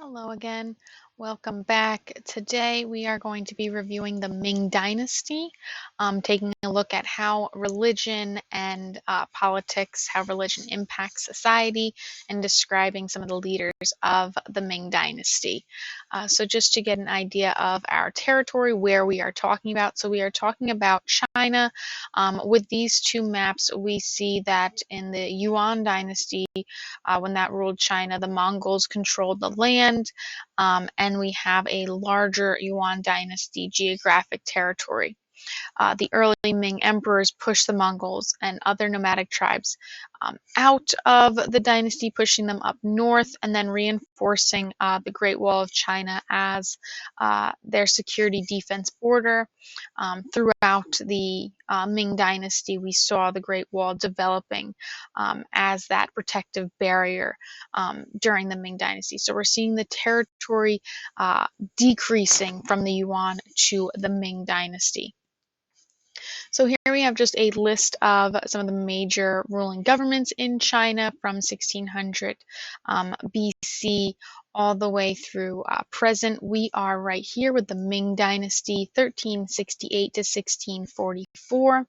Hello again. Welcome back. Today we are going to be reviewing the Ming Dynasty, taking a look at how religion and politics, how religion impacts society, and describing some of the leaders of the Ming Dynasty. So just to get an idea of our territory, where we are talking about. So we are talking about China. With these two maps, we see that in the Yuan Dynasty, when that ruled China, the Mongols controlled the land, and we have a larger Yuan dynasty geographic territory. The early Ming emperors pushed the Mongols and other nomadic tribes out of the dynasty, pushing them up north and then reinforcing the Great Wall of China as their security defense border. Throughout the Ming dynasty, we saw the Great Wall developing as that protective barrier during the Ming dynasty. So we're seeing the territory decreasing from the Yuan to the Ming dynasty. So here we have just a list of some of the major ruling governments in China from 1600 BC all the way through present. We are right here with the Ming Dynasty, 1368 to 1644.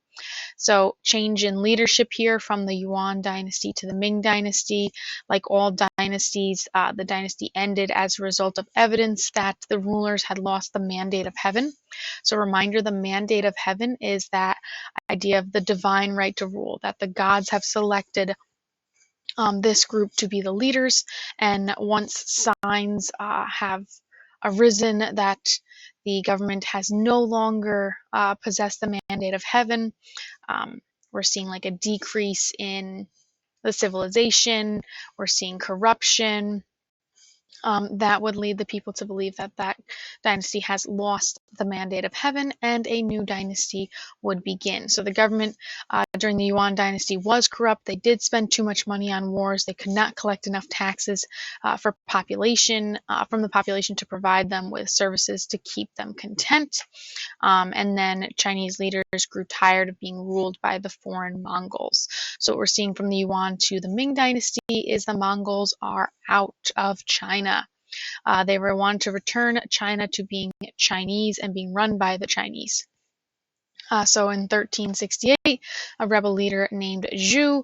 So change in leadership here from the Yuan dynasty to the Ming dynasty. Like all dynasties, the dynasty ended as a result of evidence that the rulers had lost the mandate of heaven. So reminder, the mandate of heaven is that idea of the divine right to rule, that the gods have selected this group to be the leaders, and once signs have arisen that the government has no longer possessed the mandate of heaven, we're seeing like a decrease in the civilization, we're seeing corruption, that would lead the people to believe that that dynasty has lost the mandate of heaven and a new dynasty would begin. So the government during the Yuan dynasty was corrupt. They did spend too much money on wars. They could not collect enough taxes for population from the population to provide them with services to keep them content. And then Chinese leaders grew tired of being ruled by the foreign Mongols. So what we're seeing from the Yuan to the Ming dynasty is the Mongols are out of China. They want to return China to being Chinese and being run by the Chinese. So in 1368, a rebel leader named Zhu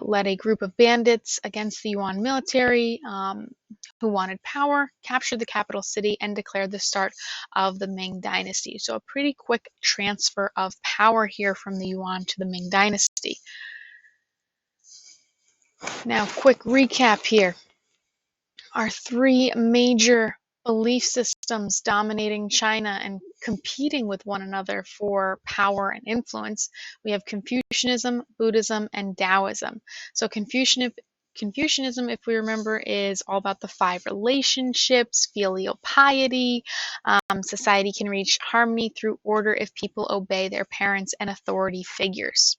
led a group of bandits against the Yuan military who wanted power, captured the capital city, and declared the start of the Ming Dynasty. So a pretty quick transfer of power here from the Yuan to the Ming Dynasty. Now, quick recap here. Our three major belief systems dominating China and competing with one another for power and influence. We have Confucianism, Buddhism, and Taoism. So Confucianism, if we remember, is all about the five relationships, filial piety. Society can reach harmony through order if people obey their parents and authority figures.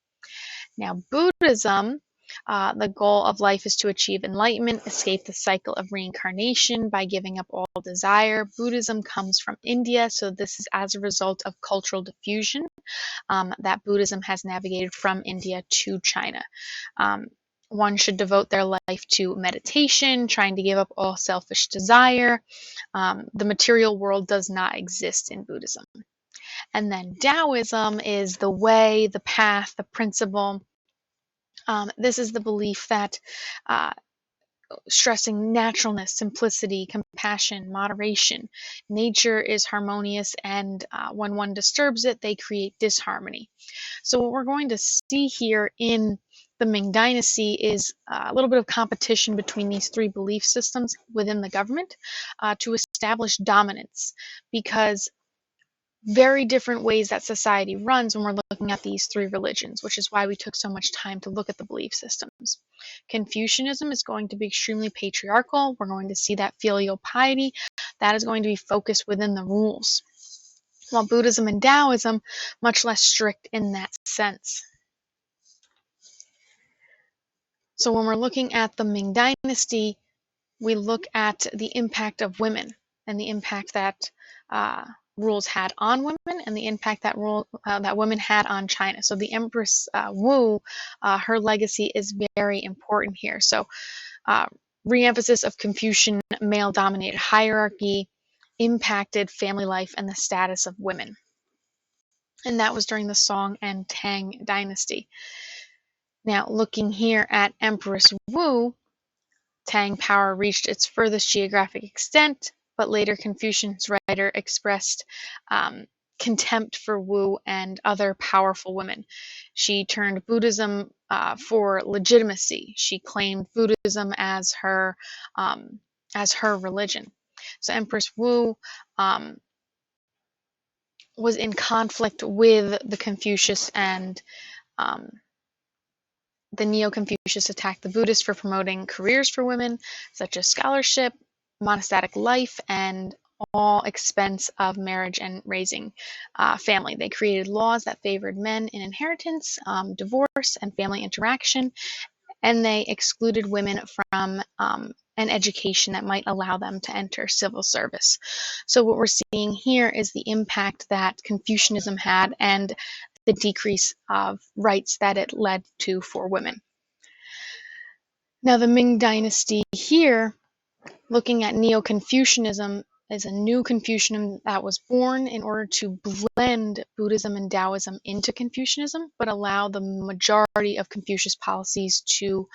Now, Buddhism, the goal of life is to achieve enlightenment, escape the cycle of reincarnation by giving up all desire. Buddhism comes from India, so this is as a result of cultural diffusion that Buddhism has navigated from India to China. One should devote their life to meditation, trying to give up all selfish desire. The material world does not exist in Buddhism. And then Taoism is the way, the path, the principle. This is the belief that stressing naturalness, simplicity, compassion, moderation. Nature is harmonious, and when one disturbs it, they create disharmony. So what we're going to see here in the Ming Dynasty is a little bit of competition between these three belief systems within the government to establish dominance, because very different ways that society runs when we're looking at these three religions, which is why we took so much time to look at the belief systems. Confucianism is going to be extremely patriarchal. We're going to see that filial piety, that is going to be focused within the rules. While Buddhism and Taoism, much less strict in that sense. So when we're looking at the Ming Dynasty, we look at the impact of women and the impact that rules had on women and the impact that that women had on China. So the Empress Wu, her legacy is very important here. So re-emphasis of Confucian male-dominated hierarchy impacted family life and the status of women. And that was during the Song and Tang dynasty. Now, looking here at Empress Wu, Tang power reached its furthest geographic extent, but later Confucian's writer expressed contempt for Wu and other powerful women. She turned Buddhism for legitimacy. She claimed Buddhism as her religion. So Empress Wu was in conflict with the Confucius, and the Neo-Confucius attacked the Buddhists for promoting careers for women, such as scholarship, monastic life, and all expense of marriage and raising family. They created laws that favored men in inheritance, divorce, and family interaction, and they excluded women from an education that might allow them to enter civil service. So what we're seeing here is the impact that Confucianism had and the decrease of rights that it led to for women. Now, the Ming Dynasty here, looking at Neo-Confucianism, is a new Confucianism that was born in order to blend Buddhism and Taoism into Confucianism, but allow the majority of Confucius policies to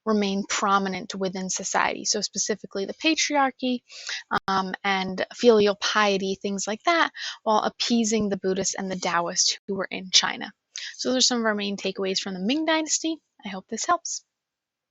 remain prominent within society. So specifically the patriarchy and filial piety, things like that, while appeasing the Buddhists and the Taoists who were in China. So those are some of our main takeaways from the Ming Dynasty. I hope this helps.